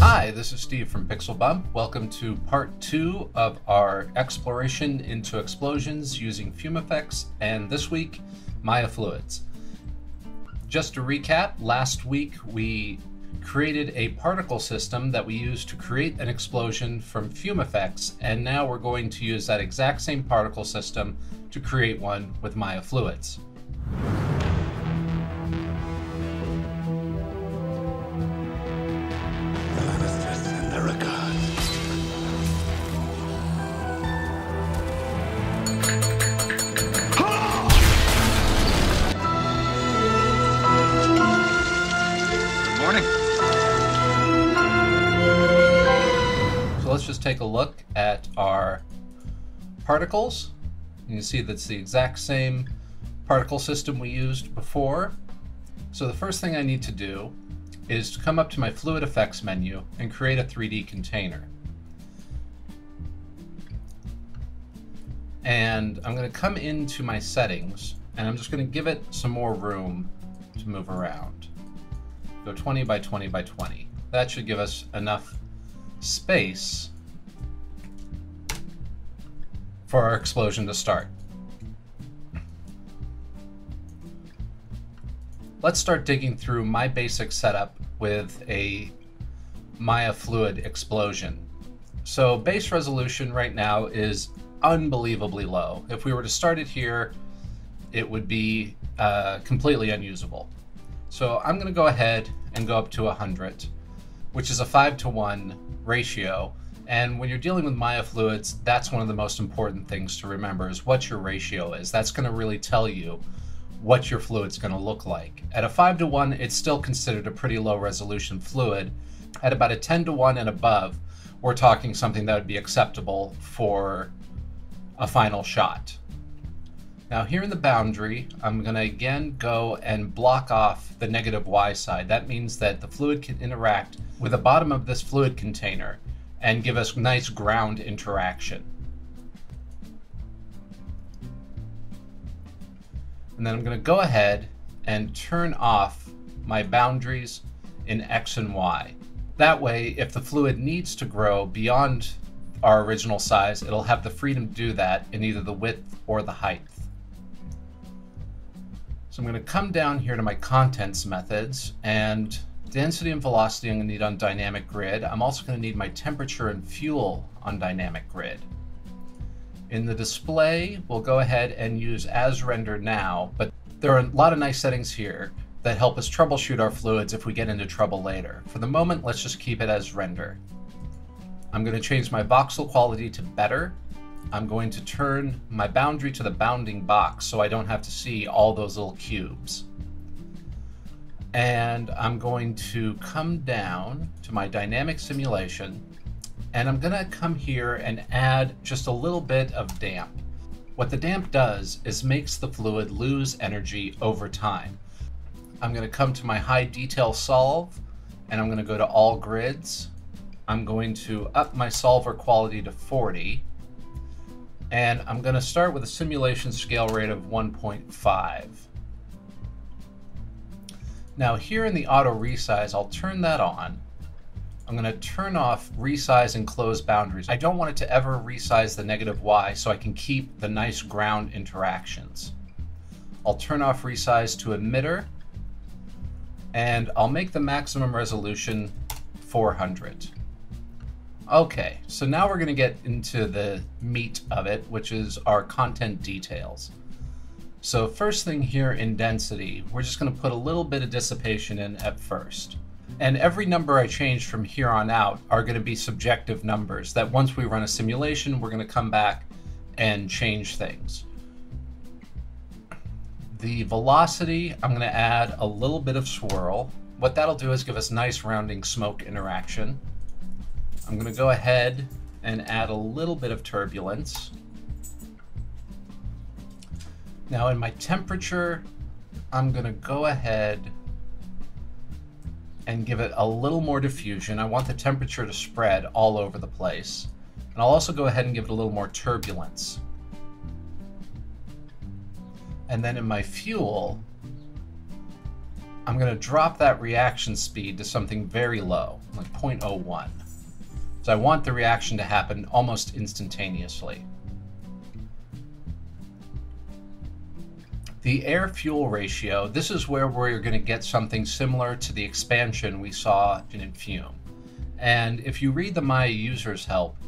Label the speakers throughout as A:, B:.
A: Hi, this is Steve from PixelBump. Welcome to part 2 of our exploration into explosions using FumeFX and this week, Maya Fluids. Just to recap, last week we created a particle system that we used to create an explosion from FumeFX, and now we're going to use that exact same particle system to create one with Maya Fluids. Let's just take a look at our particles. You can see that's the exact same particle system we used before. So the first thing I need to do is to come up to my Fluid Effects menu and create a 3D container. And I'm going to come into my settings and I'm just going to give it some more room to move around. Go 20 by 20 by 20. That should give us enough space for our explosion to start. Let's start digging through my basic setup with a Maya fluid explosion. So base resolution right now is unbelievably low. If we were to start it here, it would be completely unusable. So I'm going to go ahead and go up to 100, which is a 5:1 ratio. And when you're dealing with Maya fluids, that's one of the most important things to remember is what your ratio is. That's going to really tell you what your fluid's going to look like. At a 5:1, it's still considered a pretty low resolution fluid. At about a 10:1 and above, we're talking something that would be acceptable for a final shot. Now here in the boundary, I'm going to again go and block off the negative Y side. That means that the fluid can interact with the bottom of this fluid container and give us nice ground interaction. And then I'm going to go ahead and turn off my boundaries in X and Y. That way, if the fluid needs to grow beyond our original size, it'll have the freedom to do that in either the width or the height. So I'm going to come down here to my contents methods, and density and velocity I'm going to need on dynamic grid. I'm also going to need my temperature and fuel on dynamic grid. In the display, we'll go ahead and use as render now, but there are a lot of nice settings here that help us troubleshoot our fluids if we get into trouble later. For the moment, let's just keep it as render. I'm going to change my voxel quality to better. I'm going to turn my boundary to the bounding box so I don't have to see all those little cubes. And I'm going to come down to my dynamic simulation, and I'm going to come here and add just a little bit of damp. What the damp does is makes the fluid lose energy over time. I'm going to come to my high detail solve, and I'm going to go to all grids. I'm going to up my solver quality to 40. And I'm going to start with a simulation scale rate of 1.5. Now here in the auto resize, I'll turn that on. I'm going to turn off resize and close boundaries. I don't want it to ever resize the negative Y so I can keep the nice ground interactions. I'll turn off resize to emitter, and I'll make the maximum resolution 400. Okay, so now we're going to get into the meat of it, which is our content details. So first thing here in density, we're just going to put a little bit of dissipation in at first. And every number I change from here on out are going to be subjective numbers that once we run a simulation, we're going to come back and change things. The velocity, I'm going to add a little bit of swirl. What that'll do is give us nice rounding smoke interaction. I'm going to go ahead and add a little bit of turbulence. Now in my temperature, I'm going to go ahead and give it a little more diffusion. I want the temperature to spread all over the place. And I'll also go ahead and give it a little more turbulence. And then in my fuel, I'm going to drop that reaction speed to something very low, like 0.01. So I want the reaction to happen almost instantaneously. The air-fuel ratio, this is where we're going to get something similar to the expansion we saw in Fume. And if you read the Maya user's help,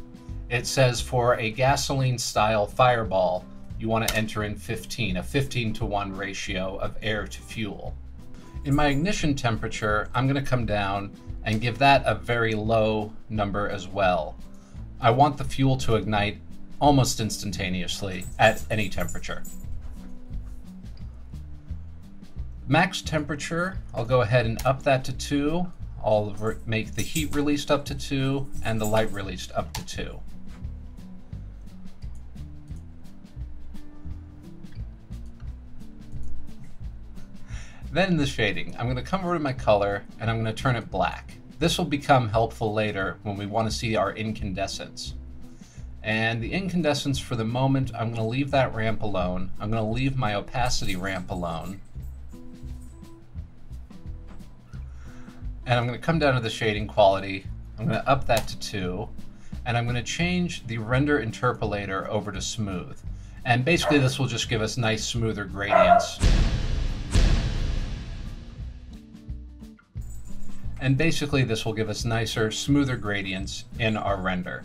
A: it says for a gasoline-style fireball, you want to enter in 15, a 15-to-1 ratio of air to fuel. In my ignition temperature, I'm going to come down and give that a very low number as well. I want the fuel to ignite almost instantaneously at any temperature. Max temperature, I'll go ahead and up that to 2. I'll make the heat released up to 2 and the light released up to 2. Then in the shading, I'm going to come over to my color and I'm going to turn it black. This will become helpful later when we want to see our incandescence. And the incandescence for the moment, I'm going to leave that ramp alone. I'm going to leave my opacity ramp alone. And I'm going to come down to the shading quality. I'm going to up that to 2. And I'm going to change the render interpolator over to smooth. And basically this will just give us nice smoother gradients. And basically this will give us nicer, smoother gradients in our render.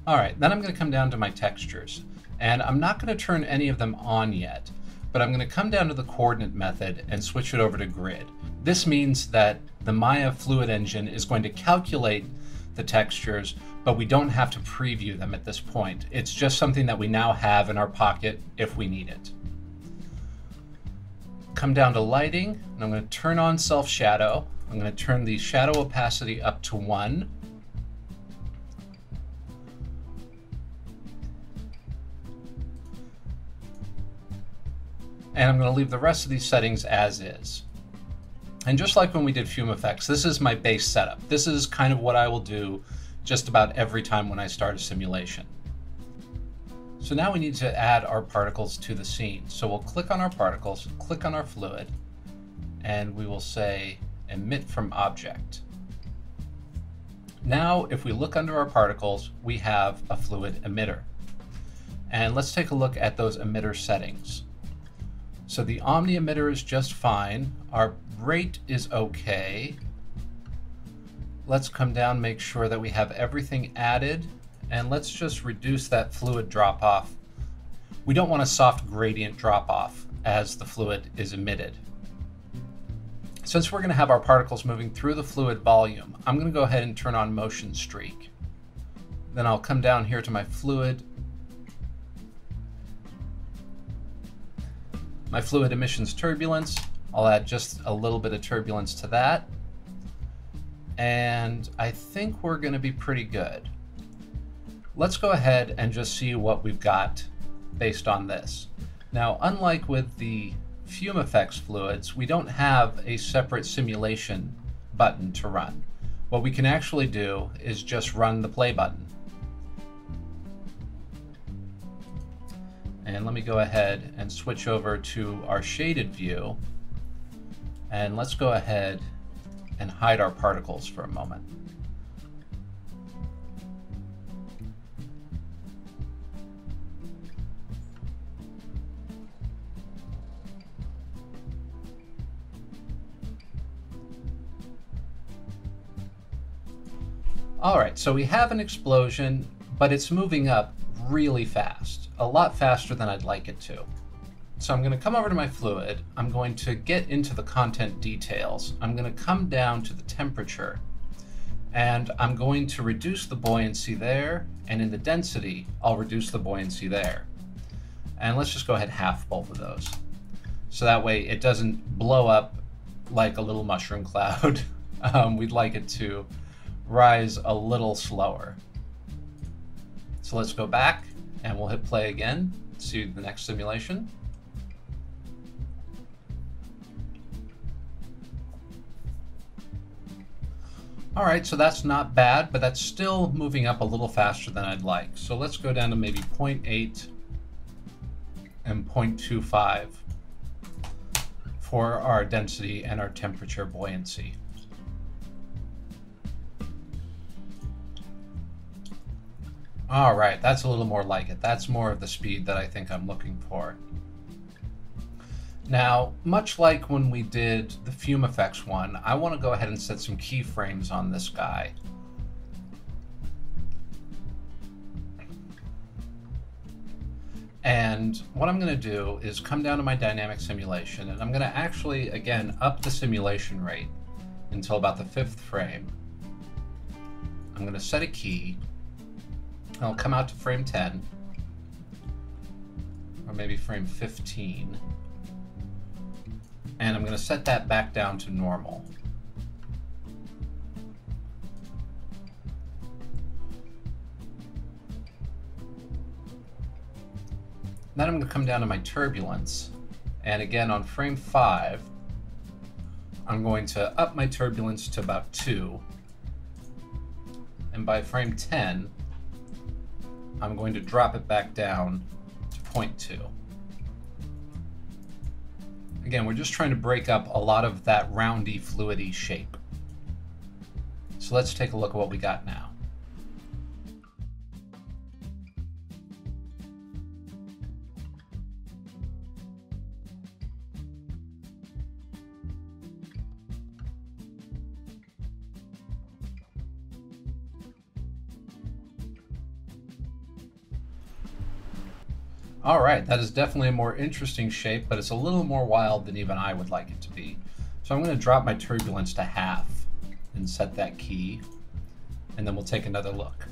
A: Alright, then I'm going to come down to my textures. And I'm not going to turn any of them on yet, but I'm going to come down to the coordinate method and switch it over to grid. This means that the Maya Fluid engine is going to calculate the textures, but we don't have to preview them at this point. It's just something that we now have in our pocket if we need it. Come down to lighting, and I'm going to turn on self shadow. I'm going to turn the shadow opacity up to 1. And I'm going to leave the rest of these settings as is. And just like when we did FumeFX, this is my base setup. This is kind of what I will do just about every time when I start a simulation. So now we need to add our particles to the scene. So we'll click on our particles, click on our fluid, and we will say emit from object. Now, if we look under our particles, we have a fluid emitter. And let's take a look at those emitter settings. So the omni emitter is just fine. Our rate is okay. Let's come down, make sure that we have everything added. And let's just reduce that fluid drop-off. We don't want a soft gradient drop-off as the fluid is emitted. Since we're going to have our particles moving through the fluid volume, I'm going to go ahead and turn on motion streak. Then I'll come down here to my fluid. My fluid emissions turbulence. I'll add just a little bit of turbulence to that. And I think we're going to be pretty good. Let's go ahead and just see what we've got based on this. Now, unlike with the FumeFX fluids, we don't have a separate simulation button to run. What we can actually do is just run the play button. And let me go ahead and switch over to our shaded view. And let's go ahead and hide our particles for a moment. Alright, so we have an explosion, but it's moving up really fast, a lot faster than I'd like it to. So I'm going to come over to my fluid, I'm going to get into the content details, I'm going to come down to the temperature, and I'm going to reduce the buoyancy there, and in the density, I'll reduce the buoyancy there. And let's just go ahead and half both of those. So that way it doesn't blow up like a little mushroom cloud. We'd like it to rise a little slower. So let's go back and we'll hit play again, see the next simulation. All right, so that's not bad, but that's still moving up a little faster than I'd like. So let's go down to maybe 0.8 and 0.25 for our density and our temperature buoyancy. All right, that's a little more like it. That's more of the speed that I think I'm looking for. Now, much like when we did the FumeFX one, I want to go ahead and set some keyframes on this guy. And what I'm going to do is come down to my dynamic simulation, and I'm going to actually, again, up the simulation rate until about the 5th frame. I'm going to set a key. I'll come out to frame 10, or maybe frame 15, and I'm going to set that back down to normal. Then I'm going to come down to my turbulence, and again on frame 5, I'm going to up my turbulence to about 2, and by frame 10, I'm going to drop it back down to 0.2. Again, we're just trying to break up a lot of that roundy, fluidy shape. So let's take a look at what we got now. All right, that is definitely a more interesting shape, but it's a little more wild than even I would like it to be. So I'm going to drop my turbulence to half and set that key, and then we'll take another look.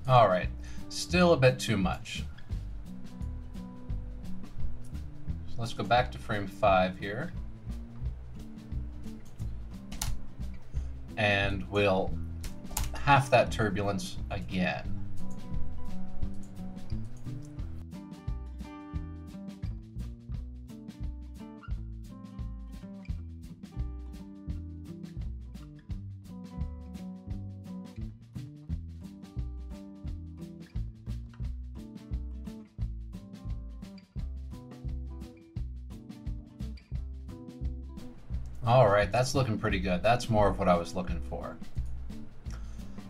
A: All right, still a bit too much. So let's go back to frame 5 here. And we'll half that turbulence again. All right, that's looking pretty good. That's more of what I was looking for.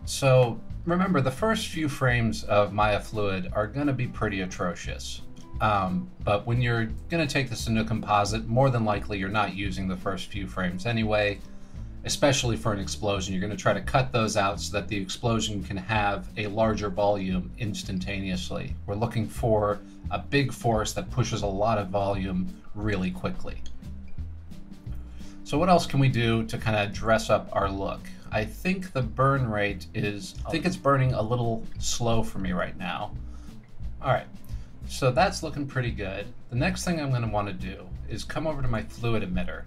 A: So remember, the first few frames of Maya Fluid are going to be pretty atrocious. But when you're going to take this into composite, more than likely you're not using the first few frames anyway, especially for an explosion. You're going to try to cut those out so that the explosion can have a larger volume instantaneously. We're looking for a big force that pushes a lot of volume really quickly. So what else can we do to kind of dress up our look? I think the burn rate is, I think it's burning a little slow for me right now. All right, so that's looking pretty good. The next thing I'm going to want to do is come over to my fluid emitter.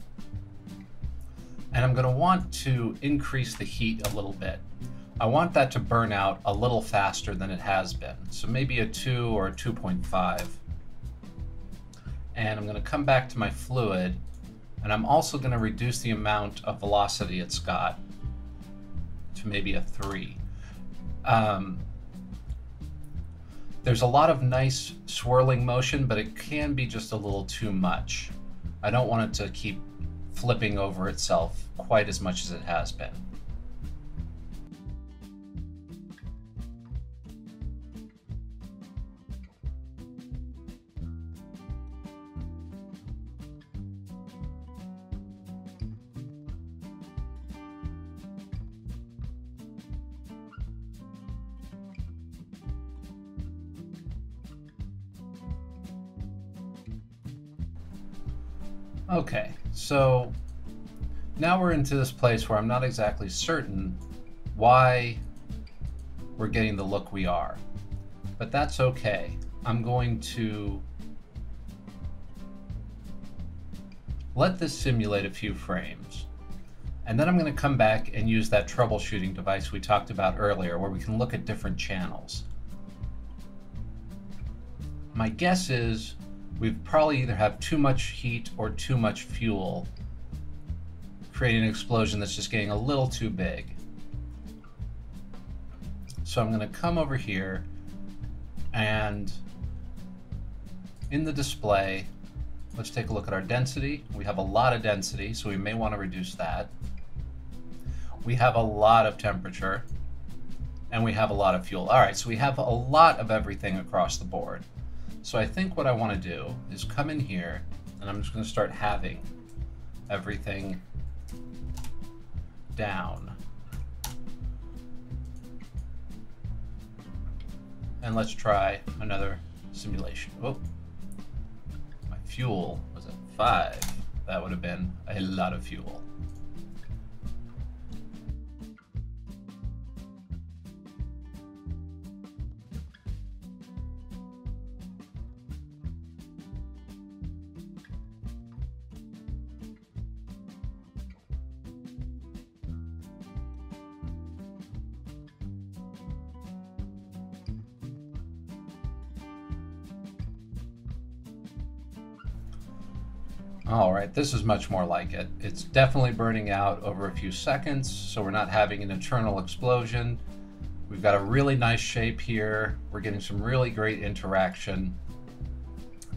A: And I'm going to want to increase the heat a little bit. I want that to burn out a little faster than it has been. So maybe a 2 or a 2.5. And I'm going to come back to my fluid. And I'm also going to reduce the amount of velocity it's got to maybe a 3. There's a lot of nice swirling motion, but it can be just a little too much. I don't want it to keep flipping over itself quite as much as it has been. Okay, so now we're into this place where I'm not exactly certain why we're getting the look we are, but that's okay. I'm going to let this simulate a few frames, and then I'm going to come back and use that troubleshooting device we talked about earlier where we can look at different channels. My guess is we probably either have too much heat or too much fuel, creating an explosion that's just getting a little too big. So I'm going to come over here, and in the display, let's take a look at our density. We have a lot of density, so we may want to reduce that. We have a lot of temperature, and we have a lot of fuel. All right, so we have a lot of everything across the board. So I think what I want to do is come in here, and I'm just going to start halving everything down. And let's try another simulation. Oh, my fuel was at 5. That would have been a lot of fuel. All right, this is much more like it. It's definitely burning out over a few seconds, so we're not having an eternal explosion. We've got a really nice shape here. We're getting some really great interaction.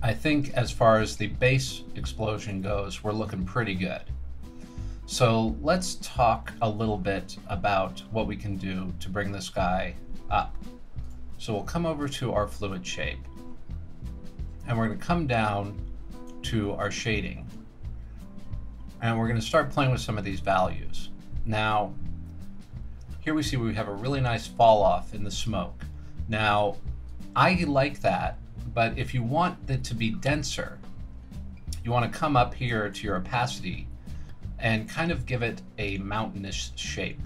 A: I think as far as the base explosion goes, we're looking pretty good. So let's talk a little bit about what we can do to bring this guy up. So we'll come over to our fluid shape, and we're going to come down to our shading, and we're going to start playing with some of these values. Now here we see we have a really nice fall off in the smoke. Now I like that, but if you want it to be denser, you want to come up here to your opacity and kind of give it a mountainous shape,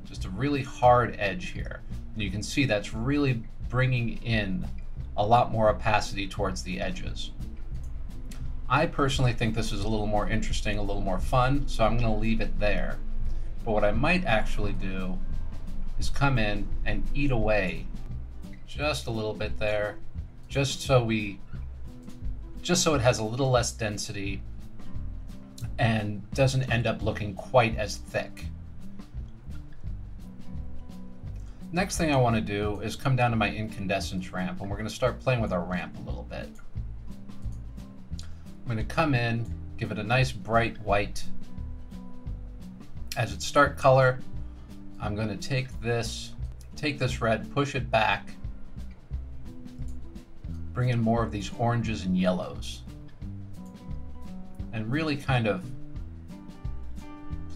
A: just a really hard edge here. And you can see that's really bringing in a lot more opacity towards the edges. I personally think this is a little more interesting, a little more fun, so I'm going to leave it there. But what I might actually do is come in and eat away just a little bit there, just so it has a little less density and doesn't end up looking quite as thick. Next thing I want to do is come down to my incandescence ramp, and we're going to start playing with our ramp a little bit. I'm going to come in, give it a nice bright white. As its start color, I'm going to take this red, push it back, bring in more of these oranges and yellows, and really kind of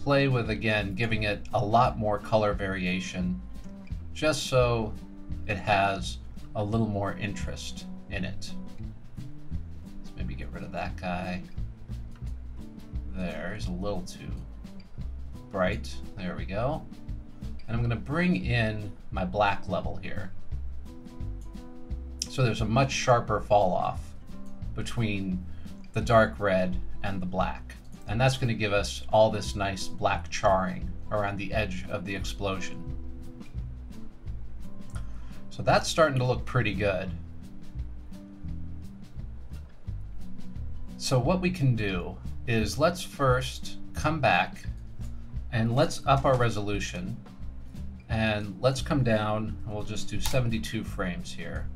A: play with, again, giving it a lot more color variation, just so it has a little more interest in it. Maybe get rid of that guy. There's a little too bright. There we go. And I'm going to bring in my black level here. So there's a much sharper fall off between the dark red and the black. And that's going to give us all this nice black charring around the edge of the explosion. So that's starting to look pretty good. So what we can do is let's first come back and let's up our resolution, and let's come down, and we'll just do 72 frames here.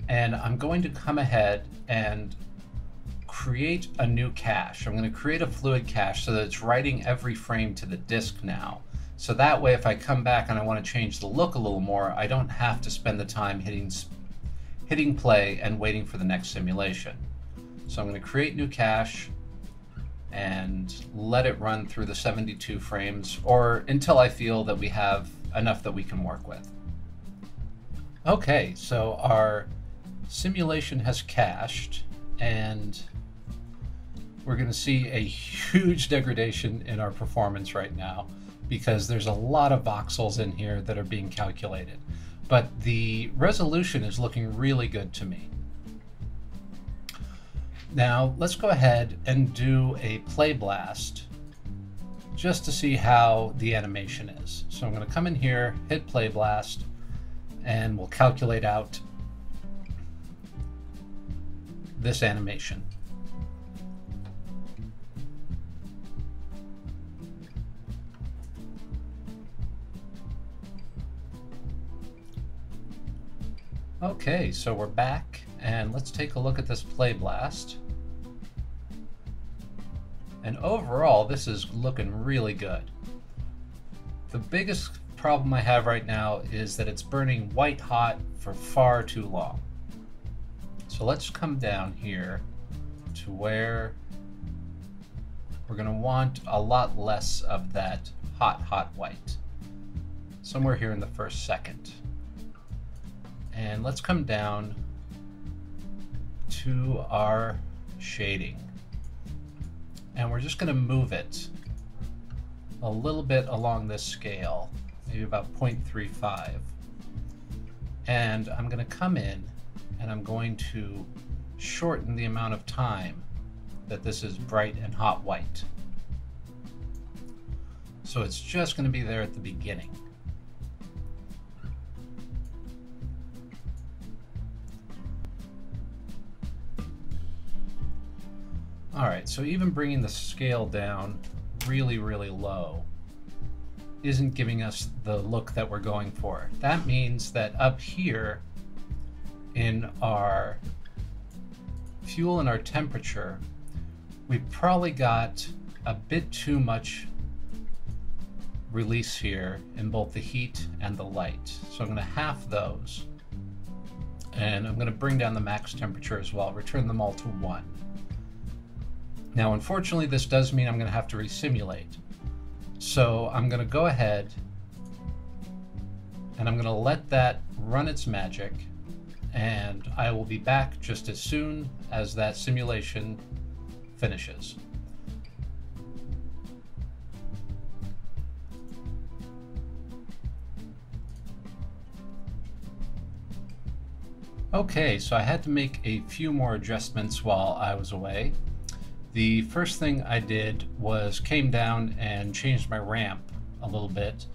A: And I'm going to come ahead and create a new cache. I'm going to create a fluid cache so that it's writing every frame to the disk now. So that way, if I come back and I want to change the look a little more, I don't have to spend the time hitting play and waiting for the next simulation. So I'm going to create new cache and let it run through the 72 frames, or until I feel that we have enough that we can work with. Okay, so our simulation has cached, and we're going to see a huge degradation in our performance right now because there's a lot of voxels in here that are being calculated. But the resolution is looking really good to me. Now let's go ahead and do a play blast just to see how the animation is. So I'm going to come in here, hit play blast, and we'll calculate out this animation. Okay, so we're back, and let's take a look at this play blast. And overall, this is looking really good. The biggest problem I have right now is that it's burning white hot for far too long. So let's come down here to where we're going to want a lot less of that hot white. Somewhere here in the first second. And let's come down to our shading. And we're just going to move it a little bit along this scale, maybe about 0.35. And I'm going to come in and I'm going to shorten the amount of time that this is bright and hot white. So it's just going to be there at the beginning. Alright, so even bringing the scale down really low isn't giving us the look that we're going for. That means that up here in our fuel and our temperature, we probably got a bit too much release here in both the heat and the light. So I'm going to half those, and I'm going to bring down the max temperature as well, return them all to 1. Now, unfortunately, this does mean I'm going to have to resimulate. So I'm going to go ahead and I'm going to let that run its magic, and I will be back just as soon as that simulation finishes. Okay, so I had to make a few more adjustments while I was away. The first thing I did was came down and changed my ramp a little bit,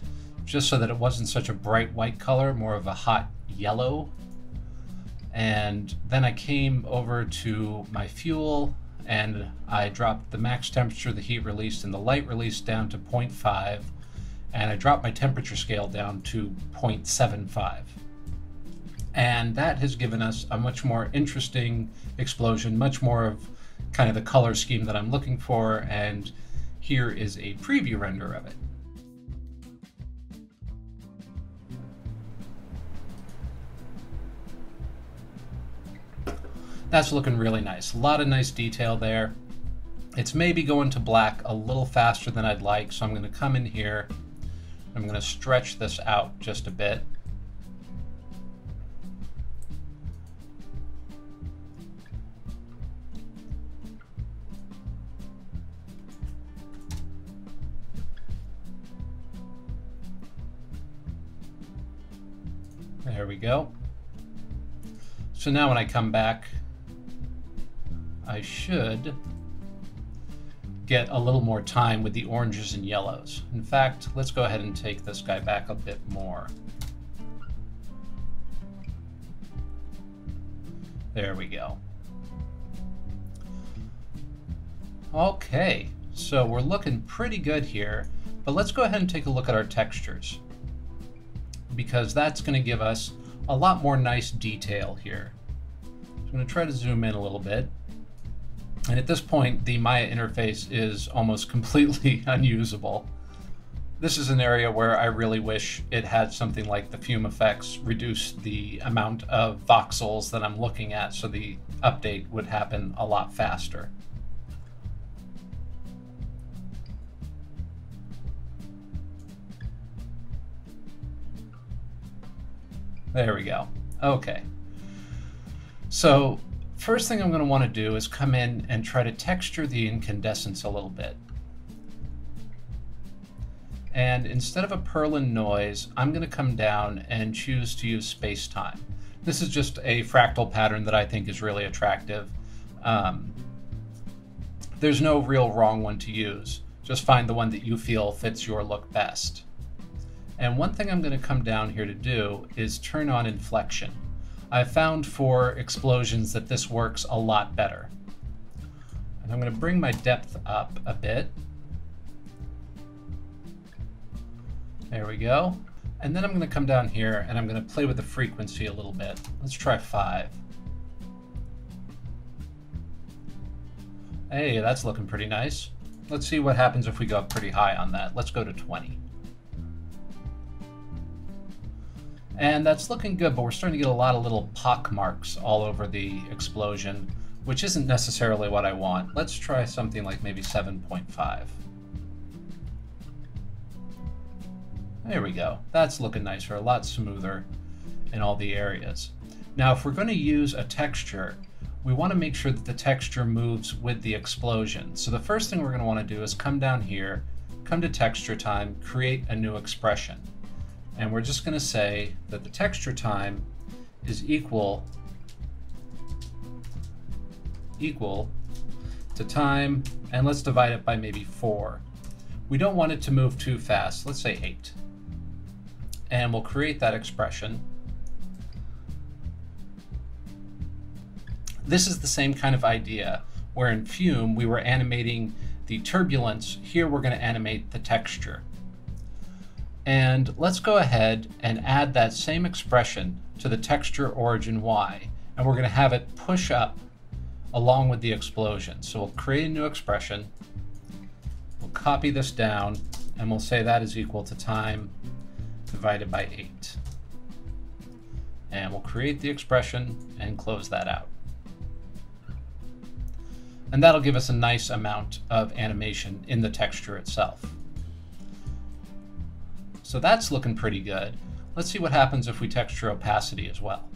A: just so that it wasn't such a bright white color, more of a hot yellow. And then I came over to my fuel and I dropped the max temperature, the heat release, and the light release down to 0.5, and I dropped my temperature scale down to 0.75. And that has given us a much more interesting explosion, much more of kind of the color scheme that I'm looking for, and here is a preview render of it. That's looking really nice. A lot of nice detail there. It's maybe going to black a little faster than I'd like, so I'm going to come in here. I'm going to stretch this out just a bit. There we go. So now when I come back, I should get a little more time with the oranges and yellows. In fact, let's go ahead and take this guy back a bit more. There we go. Okay, so we're looking pretty good here, but let's go ahead and take a look at our textures, because that's going to give us a lot more nice detail here. So I'm going to try to zoom in a little bit. And at this point, the Maya interface is almost completely unusable. This is an area where I really wish it had something like the FumeFX reduce the amount of voxels that I'm looking at, so the update would happen a lot faster. There we go. Okay. So first thing I'm going to want to do is come in and try to texture the incandescence a little bit. And instead of a Perlin noise, I'm going to come down and choose to use space-time. This is just a fractal pattern that I think is really attractive. There's no real wrong one to use. Just find the one that you feel fits your look best. And one thing I'm going to come down here to do is turn on inflection. I've found for explosions that this works a lot better. And I'm going to bring my depth up a bit. There we go. And then I'm going to come down here and I'm going to play with the frequency a little bit. Let's try 5. Hey, that's looking pretty nice. Let's see what happens if we go up pretty high on that. Let's go to 20. And that's looking good, but we're starting to get a lot of little pock marks all over the explosion, which isn't necessarily what I want. Let's try something like maybe 7.5. There we go. That's looking nicer, a lot smoother in all the areas. Now, if we're going to use a texture, we want to make sure that the texture moves with the explosion. So the first thing we're going to want to do is come down here, come to texture time, create a new expression. And we're just going to say that the texture time is equal to time, and let's divide it by maybe 4. We don't want it to move too fast. Let's say 8. And we'll create that expression. This is the same kind of idea where in Fume we were animating the turbulence. Here we're going to animate the texture. And let's go ahead and add that same expression to the texture origin Y, and we're going to have it push up along with the explosion. So we'll create a new expression, we'll copy this down, and we'll say that is equal to time divided by 8. And we'll create the expression and close that out. And that'll give us a nice amount of animation in the texture itself. So that's looking pretty good. Let's see what happens if we texture opacity as well.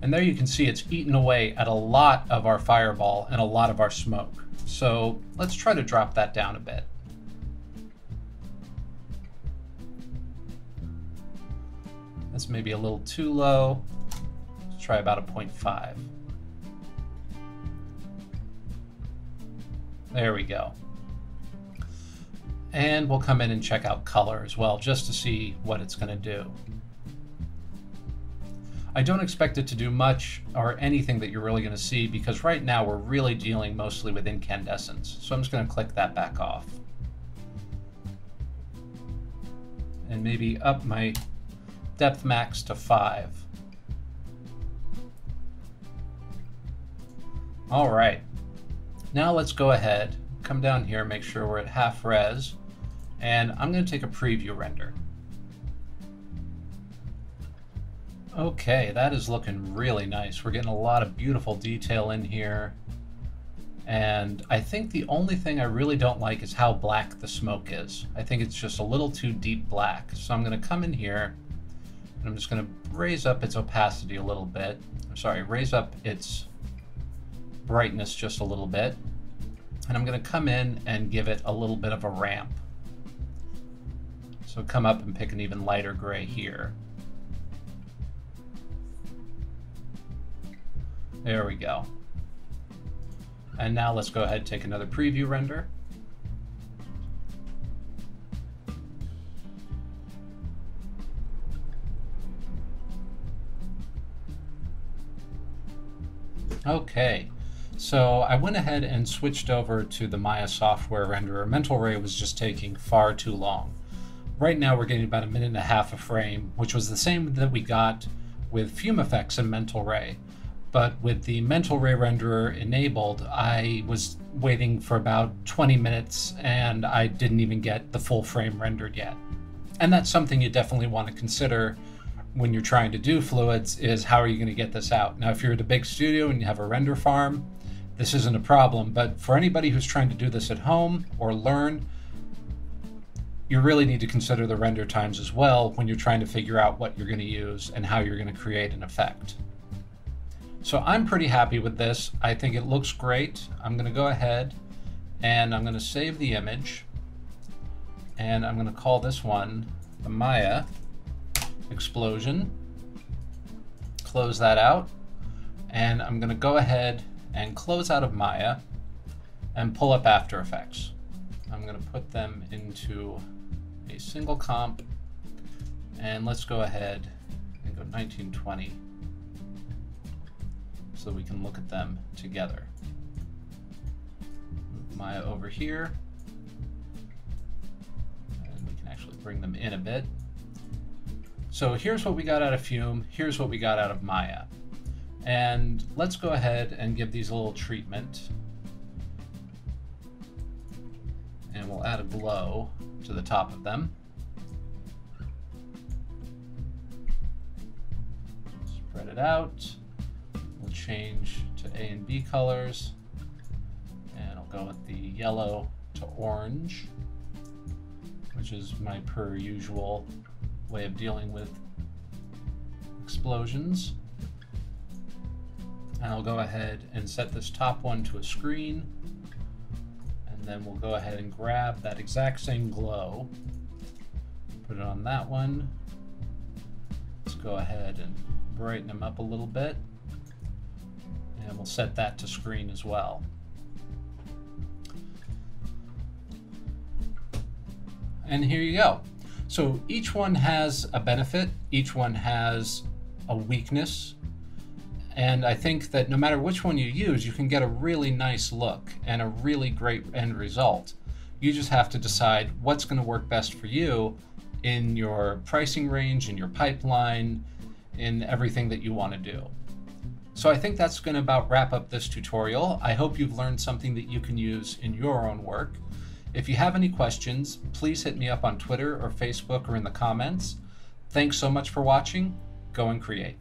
A: And there you can see it's eaten away at a lot of our fireball and a lot of our smoke. So let's try to drop that down a bit. That's maybe a little too low. Let's try about a 0.5. There we go. And we'll come in and check out color as well, just to see what it's going to do. I don't expect it to do much or anything that you're really going to see, because right now we're really dealing mostly with incandescence. So I'm just going to click that back off. And maybe up my depth max to 5. All right. Now let's go ahead, come down here, make sure we're at half res, and I'm going to take a preview render. Okay, that is looking really nice. We're getting a lot of beautiful detail in here. And I think the only thing I really don't like is how black the smoke is. I think it's just a little too deep black. So I'm going to come in here and I'm just going to raise up its opacity a little bit. I'm sorry, raise up its brightness just a little bit. And I'm going to come in and give it a little bit of a ramp. So come up and pick an even lighter gray here. There we go. And now let's go ahead and take another preview render. Okay, so I went ahead and switched over to the Maya software renderer. Mental Ray was just taking far too long. Right now we're getting about 1.5 minutes a frame, which was the same that we got with FumeFX and Mental Ray. But with the Mental Ray renderer enabled, I was waiting for about 20 minutes and I didn't even get the full frame rendered yet. And that's something you definitely want to consider when you're trying to do fluids, is how are you going to get this out? Now, if you're at a big studio and you have a render farm, this isn't a problem. But for anybody who's trying to do this at home or learn, you really need to consider the render times as well when you're trying to figure out what you're going to use and how you're going to create an effect. So I'm pretty happy with this. I think it looks great. I'm going to go ahead and I'm going to save the image, and I'm going to call this one the Maya explosion. Close that out, and I'm going to go ahead and close out of Maya and pull up After Effects. I'm going to put them into a single comp, and let's go ahead and go 1920 so we can look at them together. Move Maya over here, and we can actually bring them in a bit. So here's what we got out of Fume, here's what we got out of Maya. And let's go ahead and give these a little treatment. And we'll add a glow to the top of them. Spread it out. We'll change to A and B colors. And I'll go with the yellow to orange, which is my per usual way of dealing with explosions. And I'll go ahead and set this top one to a screen. And then we'll go ahead and grab that exact same glow, put it on that one. Let's go ahead and brighten them up a little bit. And we'll set that to screen as well. And here you go. So each one has a benefit, each one has a weakness. And I think that no matter which one you use, you can get a really nice look and a really great end result. You just have to decide what's going to work best for you in your pricing range, in your pipeline, in everything that you want to do. So I think that's going to about wrap up this tutorial. I hope you've learned something that you can use in your own work. If you have any questions, please hit me up on Twitter or Facebook or in the comments. Thanks so much for watching. Go and create.